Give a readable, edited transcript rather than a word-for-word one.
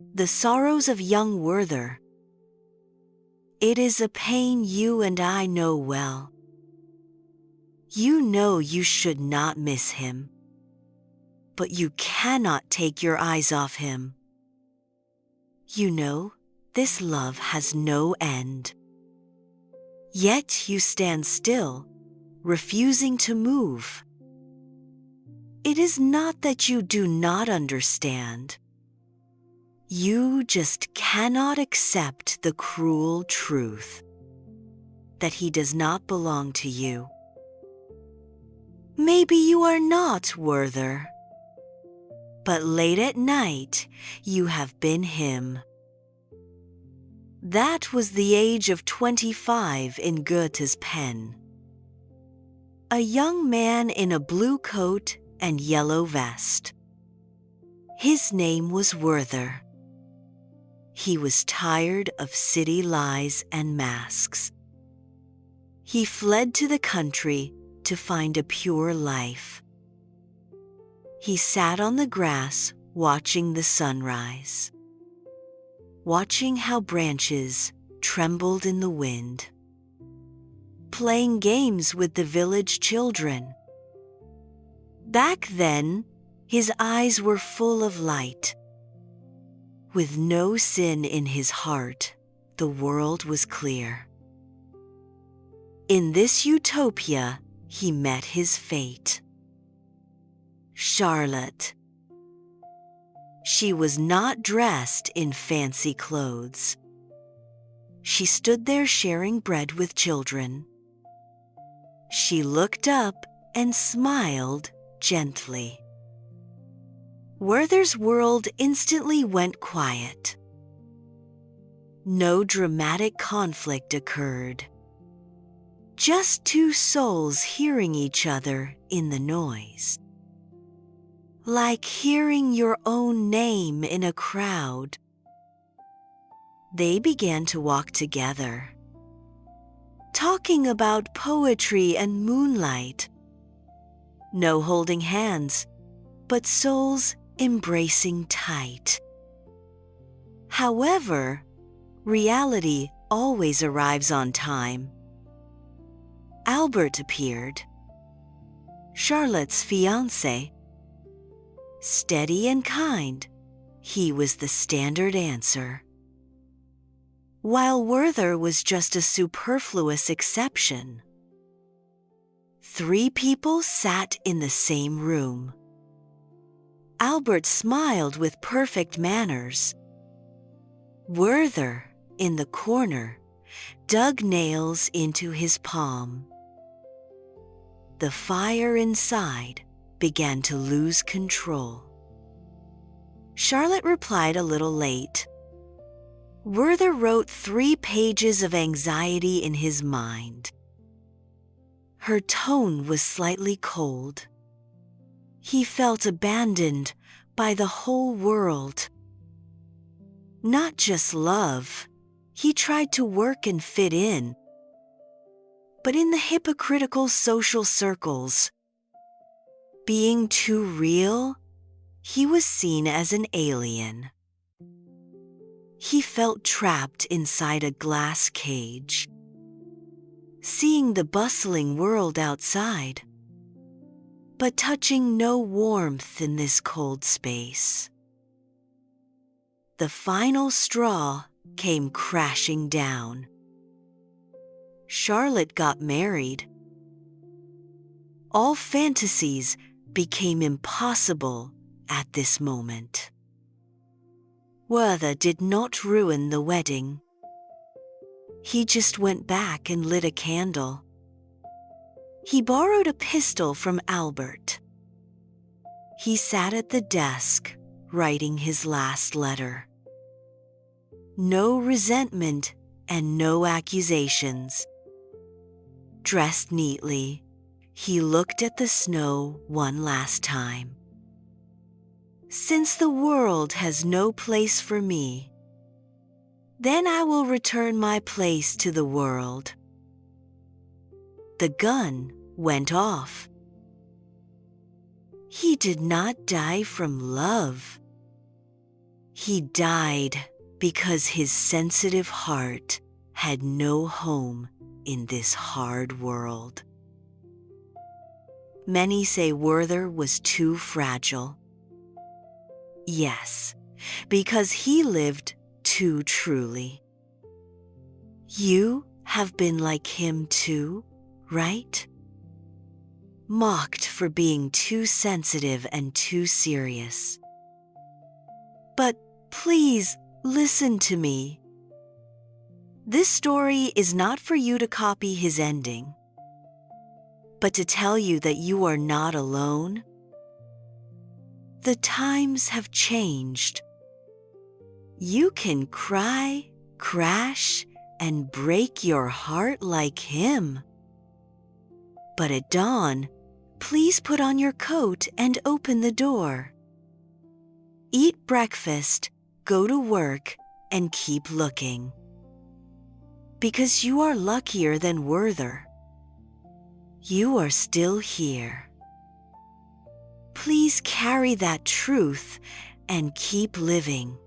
The sorrows of young Werther. It is a pain you and I know well. You know you should not miss him, but you cannot take your eyes off him. You know this love has no end. Yet you stand still, refusing to move. It is not that you do not understand. You just cannot accept the cruel truth that he does not belong to you. Maybe you are not Werther, but late at night you have been him. That was the age of 25 in Goethe's pen. A young man in a blue coat and yellow vest. His name was Werther. He was tired of city lies and masks. He fled to the country to find a pure life. He sat on the grass watching the sunrise, watching how branches trembled in the wind, playing games with the village children. Back then, his eyes were full of light. With no sin in his heart, the world was clear. In this utopia, he met his fate. Charlotte. She was not dressed in fancy clothes. She stood there sharing bread with children. She looked up and smiled gently. Werther's world instantly went quiet. No dramatic conflict occurred. Just two souls hearing each other in the noise. Like hearing your own name in a crowd. They began to walk together, talking about poetry and moonlight. No holding hands, but souls embracing tight. However, reality always arrives on time. Albert appeared, Charlotte's fiancé. Steady and kind, he was the standard answer. While Werther was just a superfluous exception. 3 people sat in the same room. Albert smiled with perfect manners. Werther, in the corner, dug nails into his palm. The fire inside began to lose control. Charlotte replied a little late. Werther wrote 3 pages of anxiety in his mind. Her tone was slightly cold. He felt abandoned by the whole world. Not just love, he tried to work and fit in. But in the hypocritical social circles, being too real, he was seen as an alien. He felt trapped inside a glass cage, seeing the bustling world outside, but touching no warmth in this cold space. The final straw came crashing down. Charlotte got married. All fantasies became impossible at this moment. Werther did not ruin the wedding. He just went back and lit a candle. He borrowed a pistol from Albert. He sat at the desk, writing his last letter. No resentment and no accusations. Dressed neatly, he looked at the snow one last time. Since the world has no place for me, then I will return my place to the world. The gun went off. He did not die from love. He died because his sensitive heart had no home in this hard world. Many say Werther was too fragile. Yes, because he lived too truly. You have been like him too, right? Mocked for being too sensitive and too serious. But please listen to me. This story is not for you to copy his ending, but to tell you that you are not alone. The times have changed. You can cry, crash, and break your heart like him. But at dawn, please put on your coat and open the door. Eat breakfast, go to work, and keep looking. Because you are luckier than Werther. You are still here. Please carry that truth and keep living.